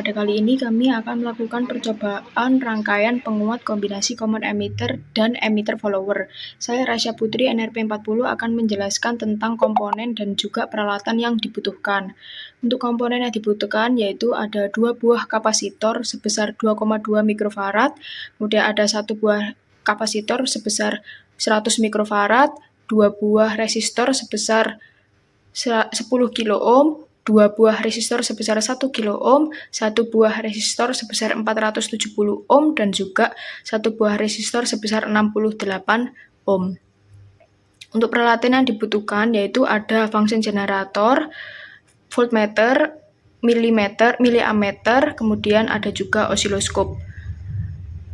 pada kali ini kami akan melakukan percobaan rangkaian penguat kombinasi common emitter dan emitter follower. Saya Rasya Putri NRP 40 akan menjelaskan tentang komponen dan juga peralatan yang dibutuhkan. Untuk komponen yang dibutuhkan yaitu ada 2 buah kapasitor sebesar 2,2 mikrofarad, kemudian ada 1 buah kapasitor sebesar 100 mikrofarad, 2 buah resistor sebesar 10 kilo ohm, 2 buah resistor sebesar 1 kilo ohm, 1 buah resistor sebesar 470 ohm, dan juga 1 buah resistor sebesar 68 ohm. Untuk peralatan yang dibutuhkan yaitu ada function generator, voltmeter, milliammeter, kemudian ada juga osiloskop.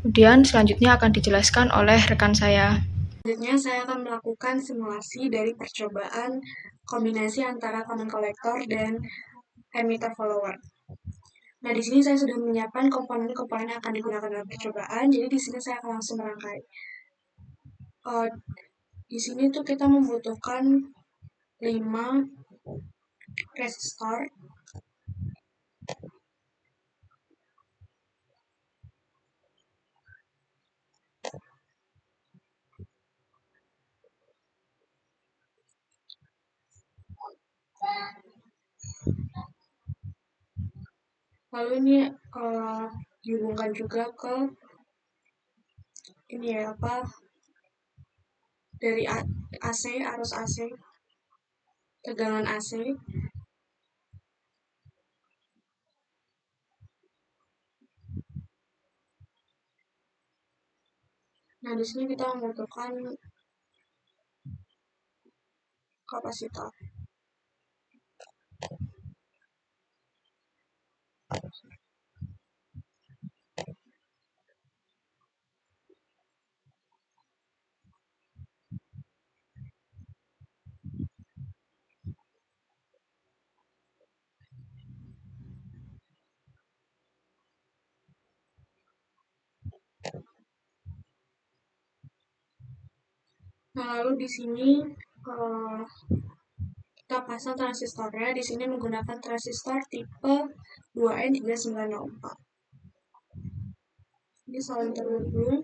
Kemudian selanjutnya akan dijelaskan oleh rekan saya. Selanjutnya saya akan melakukan simulasi dari percobaan kombinasi antara common collector dan emitter follower. Nah, di sini saya sudah menyiapkan komponen-komponen yang akan digunakan dalam percobaan. Jadi di sini saya akan langsung merangkai. Di sini tuh kita membutuhkan 5 resistor, lalu ini dihubungkan juga ke ini ya dari AC, arus AC, tegangan AC. Nah, di sini kita membutuhkan kapasitor. Nah, lalu di sini kita pasang transistornya. Di sini menggunakan transistor tipe 2N3904. Ini saling terhubung.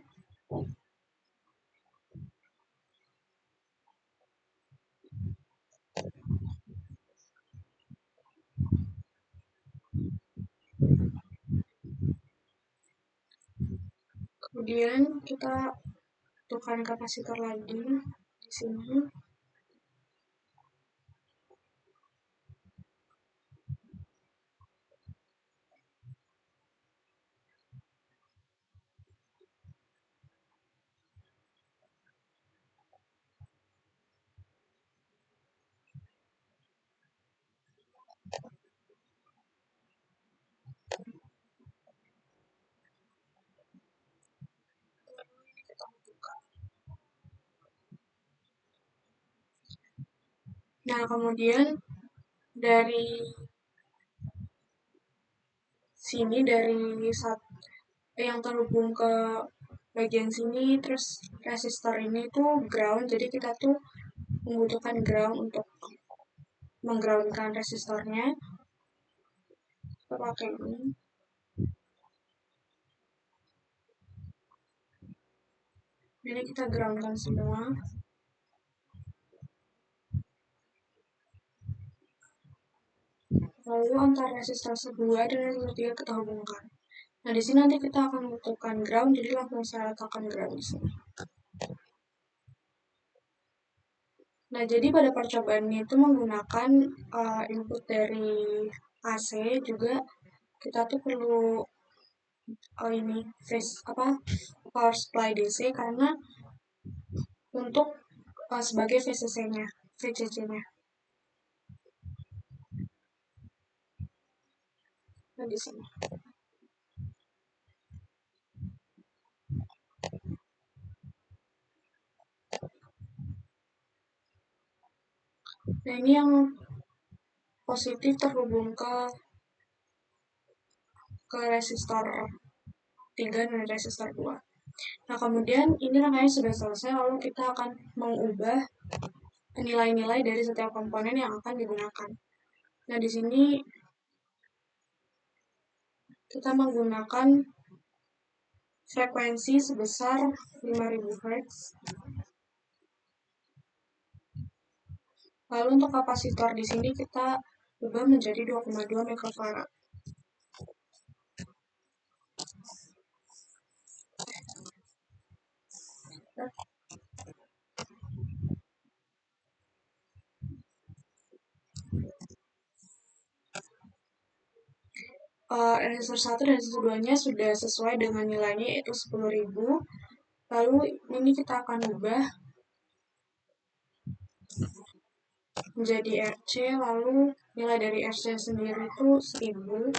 Kemudian kita tukar kapasitor lagi di sini. Nah, kemudian dari sini, dari yang terhubung ke bagian sini, terus resistor ini tuh ground, jadi kita tuh membutuhkan ground untuk menggroundkan resistornya. Kita pakai ini. Jadi kita groundkan semua. Lalu antara resistor 2 dan resistor 3 kita hubungkan. Nah, di sini nanti kita akan membutuhkan ground, jadi langsung saya letakkan ground di sini. Nah, jadi pada percobaan ini itu menggunakan input dari AC, juga kita tuh perlu ini power supply DC karena untuk sebagai VCC-nya, VCC-nya. Nah, di sini. Nah, ini yang positif terhubung ke resistor 3 dan resistor 2. Nah, kemudian ini rangkaian sudah selesai, lalu kita akan mengubah nilai-nilai dari setiap komponen yang akan digunakan. Nah, di sini kita menggunakan frekuensi sebesar 5000 Hz. Lalu untuk kapasitor di sini kita ubah menjadi 2,2 mikrofarad. Resistor 1 dan resistor 2-nya sudah sesuai dengan nilainya, yaitu 10.000. Lalu ini kita akan ubah menjadi RC, lalu nilai dari RC sendiri itu 1000.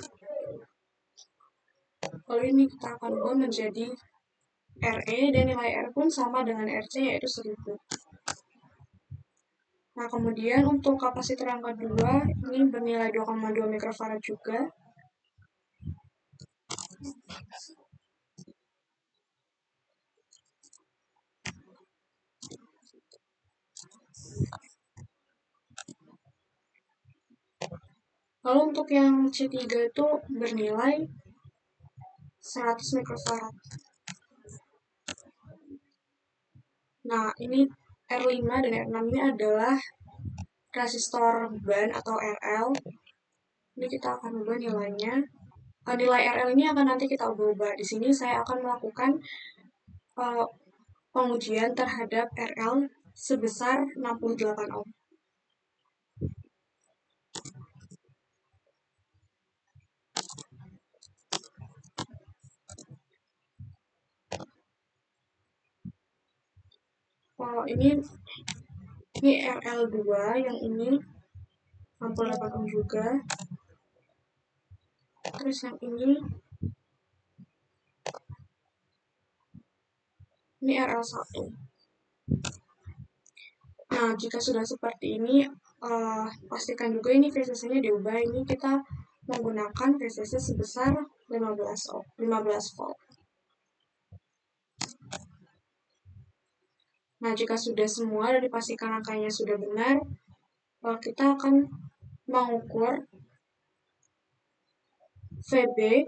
Lalu ini kita akan ubah menjadi RE, dan nilai R pun sama dengan RC, yaitu 1000. Nah, kemudian untuk kapasitor yang kedua, ini bernilai 2,2 mikrofarad juga. Lalu untuk yang C3 itu bernilai 100 mikrofarad. Nah, ini R5 dan R6 ini adalah resistor ban atau RL. Ini kita akan ubah nilainya. Nilai RL ini akan nanti kita ubah. Di sini saya akan melakukan pengujian terhadap RL sebesar 68 ohm. Ini RL2, yang ini 68 ohm juga. Terus yang ini RL1. Nah, jika sudah seperti ini, pastikan juga ini VCC-nya diubah. Ini kita menggunakan VCC sebesar 15 volt. Nah, jika sudah semua dan dipastikan angkanya sudah benar, kita akan mengukur VB,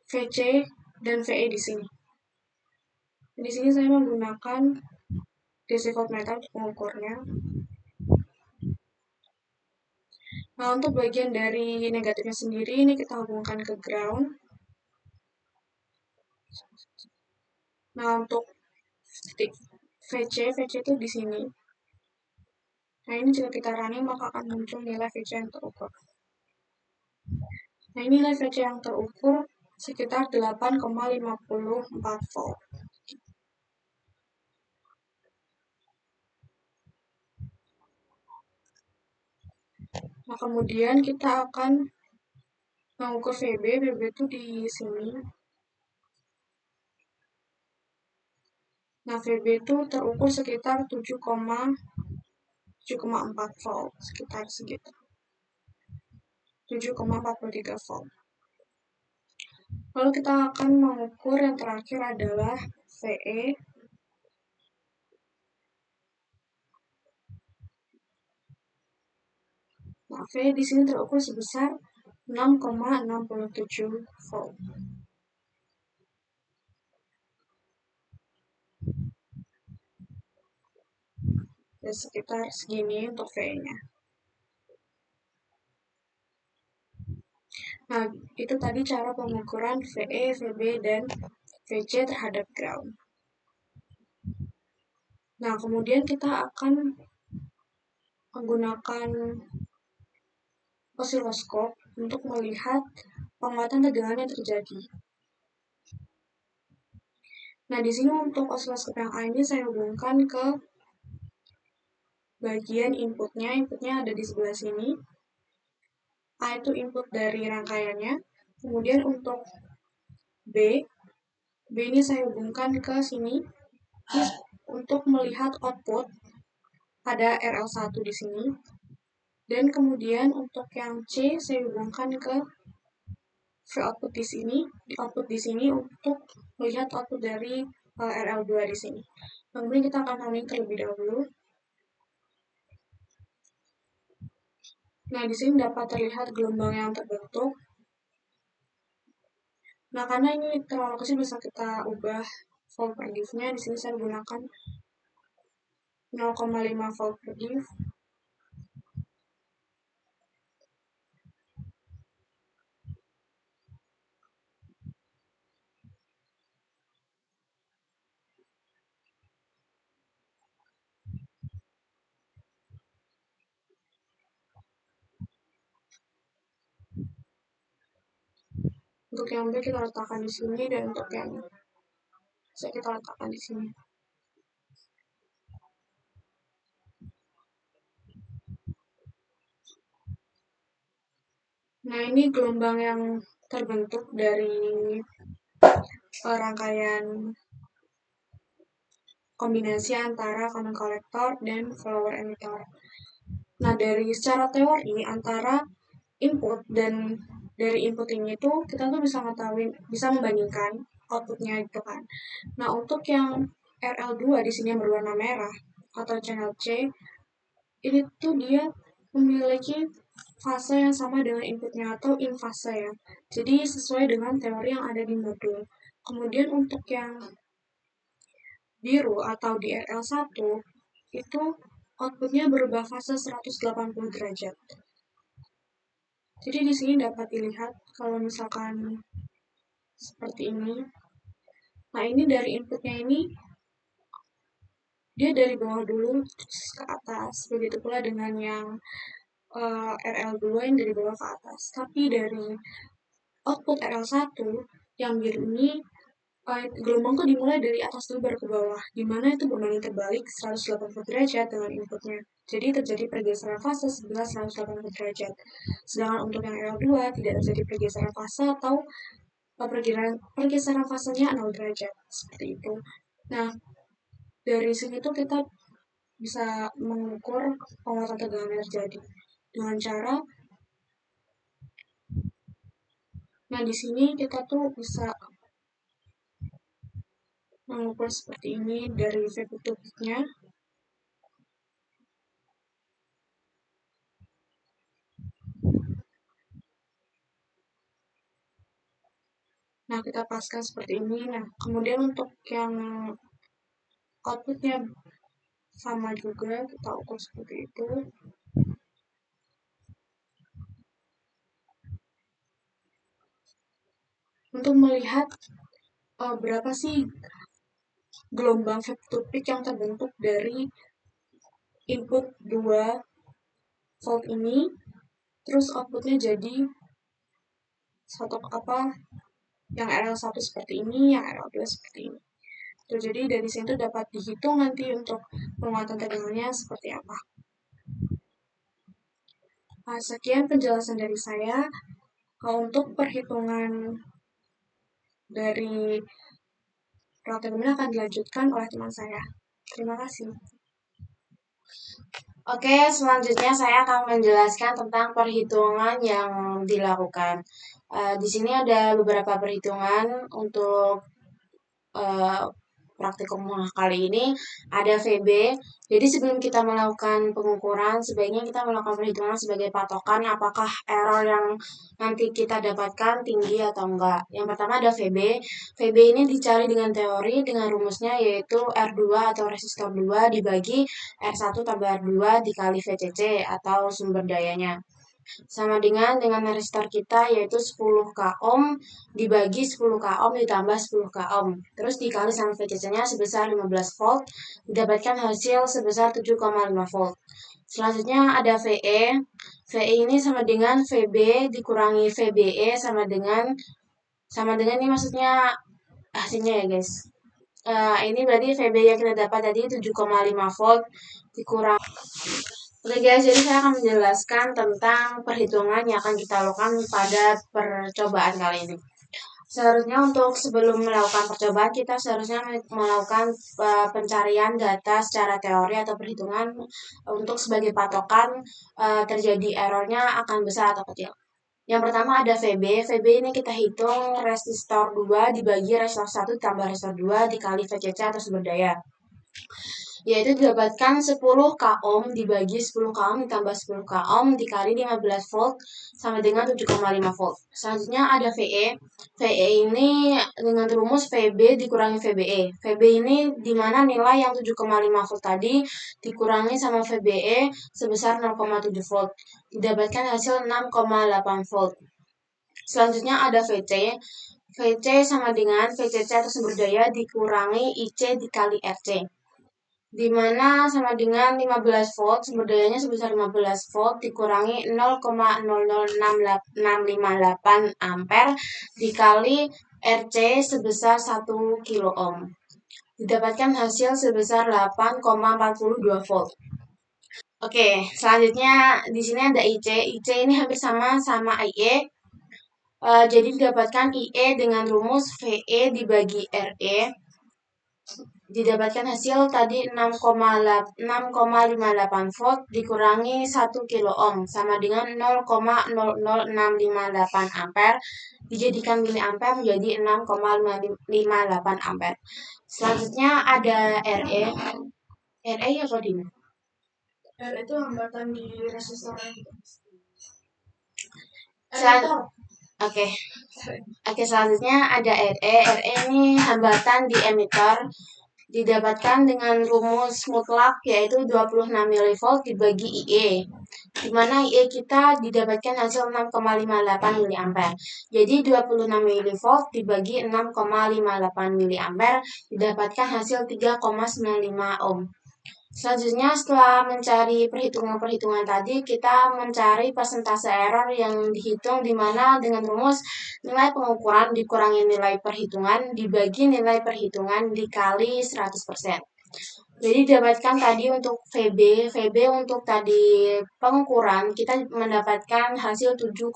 VC, dan VE di sini. Di sini saya menggunakan DC voltmeter untuk mengukurnya. Nah, untuk bagian dari negatifnya sendiri, ini kita hubungkan ke ground. Nah, untuk titik VC itu di sini. Nah, ini jika kita running, maka akan muncul nilai VC yang terukur. Nah, ini nilai VC yang terukur sekitar 8,54 volt. Nah, kemudian kita akan mengukur VB. VB itu di sini. Nah, VB itu terukur sekitar 7,4 volt, sekitar segitu. 7,43 volt. Lalu kita akan mengukur yang terakhir adalah VE. Nah, VE di sini terukur sebesar 6,67 volt. Ya, sekitar segini untuk VE-nya. Nah, itu tadi cara pengukuran VE, VB, dan VC terhadap ground. Nah, kemudian kita akan menggunakan osiloskop untuk melihat penguatan tegangan yang terjadi. Nah, di sini untuk osiloskop yang A ini saya hubungkan ke bagian inputnya. Inputnya ada di sebelah sini. A itu input dari rangkaiannya. Kemudian untuk B ini saya hubungkan ke sini untuk melihat output. Ada RL1 di sini. Dan kemudian untuk yang C saya hubungkan ke V output di sini, untuk melihat output dari RL2 di sini. Kemudian kita akan running terlebih dahulu. Nah, di sini dapat terlihat gelombang yang terbentuk. Nah, karena ini terlalu kecil bisa kita ubah volt per diff-nya. Di sini saya gunakan 0,5 volt per diff. Untuk yang B kita letakkan di sini, dan untuk yang C kita letakkan di sini. Nah, ini gelombang yang terbentuk dari rangkaian kombinasi antara common collector dan follower emitter. Nah, dari secara teori antara input dan dari input ini tuh kita tuh bisa mengetahui, bisa membandingkan outputnya gitu kan. Nah, untuk yang RL2 di sini yang berwarna merah atau channel C, ini tuh dia memiliki fase yang sama dengan inputnya atau in fase ya. Jadi sesuai dengan teori yang ada di modul. Kemudian untuk yang biru atau di RL1 itu outputnya berubah fase 180 derajat. Jadi di sini dapat dilihat kalau misalkan seperti ini. Nah, ini dari inputnya ini dia dari bawah dulu ke atas. Begitu pula dengan yang RL2 yang dari bawah ke atas. Tapi dari output RL1 yang biru ini gelombang tuh dimulai dari atas dulu baru ke bawah, di mana itu berbanding terbalik 180 derajat dengan inputnya. Jadi terjadi pergeseran fase sebelah 180 derajat. Sedangkan untuk yang RL2 tidak terjadi pergeseran fase atau pergeseran fasenya 0 derajat, seperti itu. Nah, dari sini tuh kita bisa mengukur penguatan tegangan yang terjadi dengan cara, nah di sini kita tuh bisa mengukur seperti ini dari V-nya. Nah, kita paskan seperti ini. Nah, kemudian untuk yang outputnya sama juga, kita ukur seperti itu. Untuk melihat berapa sih gelombang peak to peak yang terbentuk dari input 2 volt ini, terus outputnya jadi satu apa yang RL1 seperti ini, yang RL2 seperti ini. Tuh, jadi dari sini tuh dapat dihitung nanti untuk penguatan tegangannya seperti apa. Nah, sekian penjelasan dari saya. Untuk perhitungan dari relate ini akan dilanjutkan oleh teman saya. Terima kasih. Oke, selanjutnya saya akan menjelaskan tentang perhitungan yang dilakukan. Di sini ada beberapa perhitungan untuk praktikum kali ini. Ada VB. Jadi sebelum kita melakukan pengukuran, sebaiknya kita melakukan perhitungan sebagai patokan apakah error yang nanti kita dapatkan tinggi atau enggak. Yang pertama ada VB. VB ini dicari dengan teori dengan rumusnya yaitu R2 atau resistor 2 dibagi R1 tambah R2 dikali VCC atau sumber dayanya. Sama dengan resistor kita yaitu 10k ohm dibagi 10k ohm ditambah 10k ohm. Terus dikali sama VCC-nya sebesar 15 volt, didapatkan hasil sebesar 7,5 volt. Selanjutnya ada VE. VE ini sama dengan VB dikurangi VBE sama dengan ini maksudnya hasilnya ya guys. Ini berarti VB yang kita dapat tadi 7,5 volt dikurang. Oke guys, jadi saya akan menjelaskan tentang perhitungan yang akan kita lakukan pada percobaan kali ini. Seharusnya untuk sebelum melakukan percobaan, kita seharusnya melakukan pencarian data secara teori atau perhitungan untuk sebagai patokan terjadi errornya akan besar atau kecil. Yang pertama ada VB. VB ini kita hitung resistor 2 dibagi resistor 1 tambah resistor 2 dikali VCC atau sumber daya. yaitu didapatkan 10 k ohm dibagi 10 k ohm ditambah 10 k ohm dikali 15 volt sama dengan 7,5 volt. Selanjutnya ada VE. VE ini dengan rumus VB dikurangi VBE. VB ini di mana nilai yang 7,5 volt tadi dikurangi sama VBE sebesar 0,7 volt. Didapatkan hasil 6,8 volt. Selanjutnya ada VC. VC sama dengan VCC atau sumber daya dikurangi IC dikali RC. Di mana sama dengan 15 volt, sumber dayanya sebesar 15 volt dikurangi 0,00658 ampere dikali RC sebesar 1 kilo ohm. Didapatkan hasil sebesar 8,42 volt. Oke, selanjutnya di sini ada IC. IC ini hampir sama IE. Jadi didapatkan IE dengan rumus VE dibagi RE. Didapatkan hasil tadi 6,58 volt dikurangi 1 kilo ohm sama dengan 0,00658 ampere dijadikan miliampere menjadi 6,58 ampere. Selanjutnya ada RE. RE apa Dina? RE itu hambatan di resistor. Oke, selanjutnya ada RE. RE ini hambatan di emitter didapatkan dengan rumus mutlak yaitu 26 mV dibagi IE. Di mana IE kita didapatkan hasil 6,58 mA. Jadi 26 mV dibagi 6,58 mA didapatkan hasil 3,95 ohm. Selanjutnya setelah mencari perhitungan-perhitungan tadi, kita mencari persentase error yang dihitung di mana dengan rumus nilai pengukuran dikurangi nilai perhitungan dibagi nilai perhitungan dikali 100%. Jadi didapatkan tadi untuk VB untuk tadi pengukuran kita mendapatkan hasil 7,3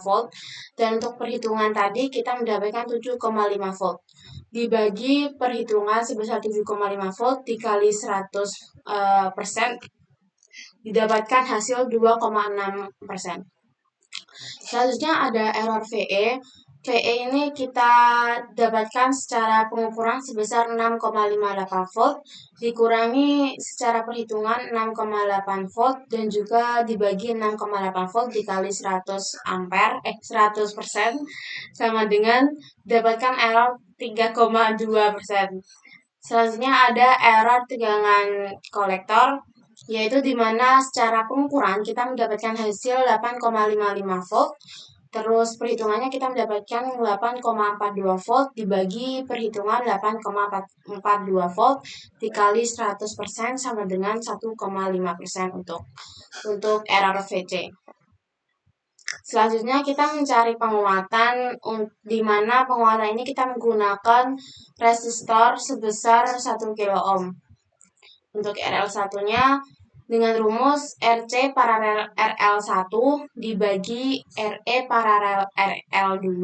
volt dan untuk perhitungan tadi kita mendapatkan 7,5 volt. Dibagi perhitungan sebesar 7,5 volt dikali 100% didapatkan hasil 2,6%. Selanjutnya ada error VE. VE ini kita dapatkan secara pengukuran sebesar 6,58 volt dikurangi secara perhitungan 6,8 volt dan juga dibagi 6,8 volt dikali 100% sama dengan dapatkan error 3,2%. Selanjutnya ada error tegangan kolektor yaitu di mana secara pengukuran kita mendapatkan hasil 8,55 volt. Terus perhitungannya kita mendapatkan 8,42 volt dibagi perhitungan 8,42 volt dikali 100% sama dengan 1,5% untuk error VC. Selanjutnya kita mencari penguatan di mana penguatan ini kita menggunakan resistor sebesar 1 kilo ohm. Untuk RL1-nya dengan rumus RC paralel RL1 dibagi RE paralel RL2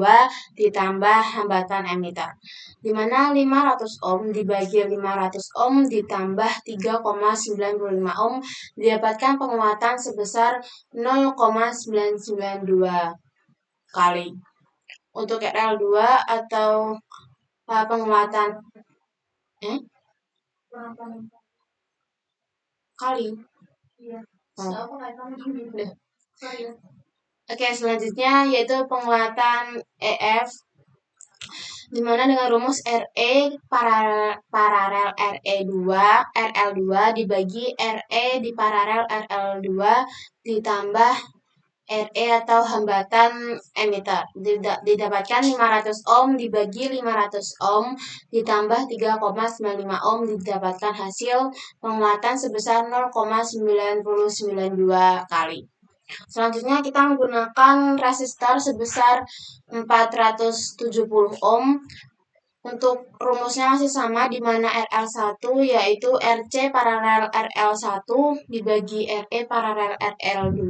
ditambah hambatan emitter. Di mana 500 ohm dibagi 500 ohm ditambah 3,955 ohm didapatkan penguatan sebesar 0,992 kali. Untuk RL2 atau penguatan kali. Oke, selanjutnya yaitu penguatan EF di mana dengan rumus RE paralel RL2 dibagi RE di paralel RL2 ditambah RE atau hambatan emitter didapatkan 500 ohm dibagi 500 ohm ditambah 3,95 ohm didapatkan hasil penguatan sebesar 0,992 kali. Selanjutnya kita menggunakan resistor sebesar 470 ohm. Untuk rumusnya masih sama di mana RL1 yaitu RC paralel RL1 dibagi RE paralel RL2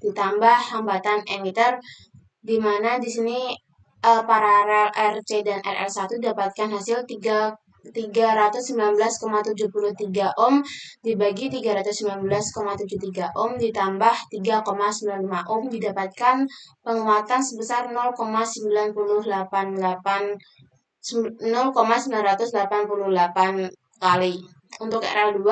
ditambah hambatan emitter di mana di sini paralel RC dan RL1 dapatkan hasil 319,73 ohm dibagi 319,73 ohm ditambah 3,95 ohm didapatkan penguatan sebesar 0,988 kali. untuk RL2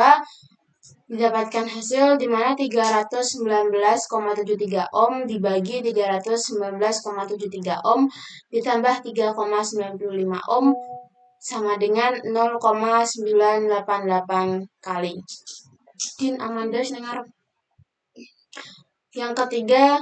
didapatkan hasil di mana 319,73 ohm dibagi 319,73 ohm ditambah 3,95 ohm sama dengan 0,988 kali. Din Amanda dengar. Yang ketiga,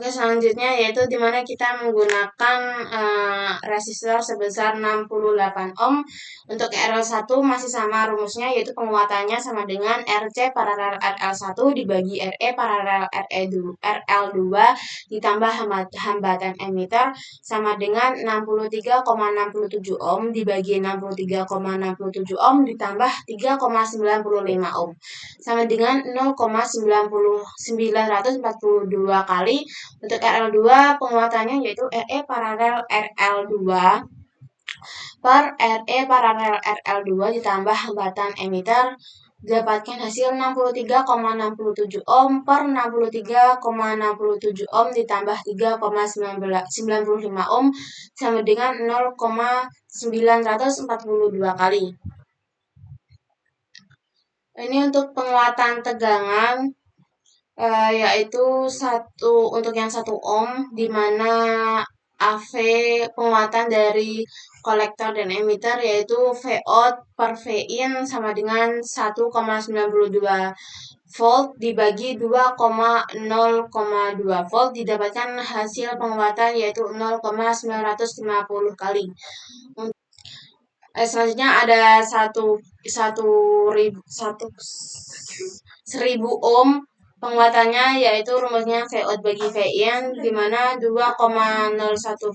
selanjutnya yaitu di mana kita menggunakan resistor sebesar 68 ohm. Untuk RL1 masih sama rumusnya, yaitu penguatannya sama dengan RC paralel RL1 dibagi RE paralel RL2 ditambah hambatan emitter sama dengan 63,67 ohm dibagi 63,67 ohm ditambah 3,95 ohm sama dengan 0,942 kali. Untuk RL2 penguatannya yaitu RE paralel RL2 per RE paralel RL2 ditambah hambatan emitter dapatkan hasil 63,67 ohm per 63,67 ohm ditambah 3,95 ohm sama dengan 0,942 kali. Ini untuk penguatan tegangan yaitu untuk yang 1 ohm di mana AV penguatan dari kolektor dan emitter yaitu Vout per Vin sama dengan 1,92 volt dibagi 2,0,2 volt didapatkan hasil penguatan yaitu 0,950 kali. Selanjutnya ada 1000 ohm. Penguatannya yaitu rumusnya Vout bagi Vin di mana 2,01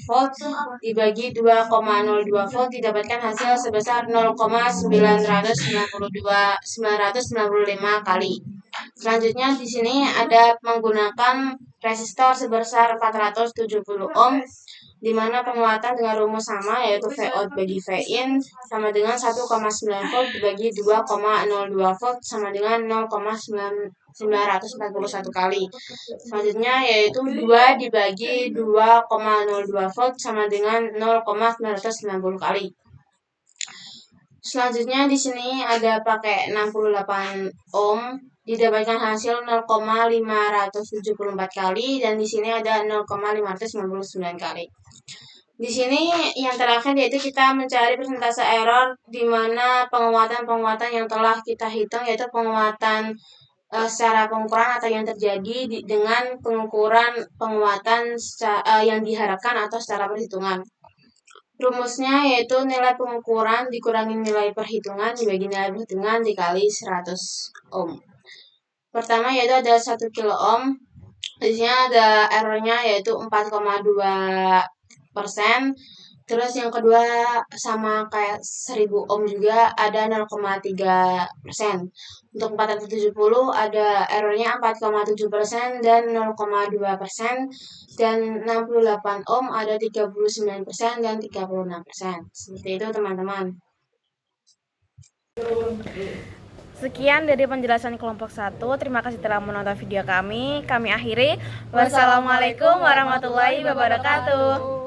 volt dibagi 2,02 volt didapatkan hasil sebesar 0,995 kali. Selanjutnya di sini ada menggunakan resistor sebesar 470 ohm di mana penguatan dengan rumus sama yaitu Vout bagi Vin sama dengan 1,9 volt dibagi 2,02 volt sama dengan 0,941 kali. Selanjutnya yaitu 2 dibagi 2,02 volt sama dengan 0,990 kali. Selanjutnya di sini ada pakai 68 ohm didapatkan hasil 0,574 kali dan di sini ada 0,599 kali. Di sini yang terakhir yaitu kita mencari persentase error di mana penguatan yang telah kita hitung yaitu penguatan secara pengukuran atau yang terjadi dengan pengukuran penguatan yang diharapkan atau secara perhitungan. Rumusnya yaitu nilai pengukuran dikurangi nilai perhitungan dibagi nilai perhitungan dikali 100 ohm. Pertama yaitu ada 1 kilo ohm. Di sini ada errornya yaitu 4,2%. Terus yang kedua sama kayak 1000 ohm juga ada 0,3%. Untuk 470 ada errornya 4,7% dan 0,2%. Dan 68 ohm ada 39% dan 36%. Seperti itu teman-teman. Sekian dari penjelasan kelompok 1. Terima kasih telah menonton video kami. Kami akhiri. Wassalamualaikum warahmatullahi wabarakatuh.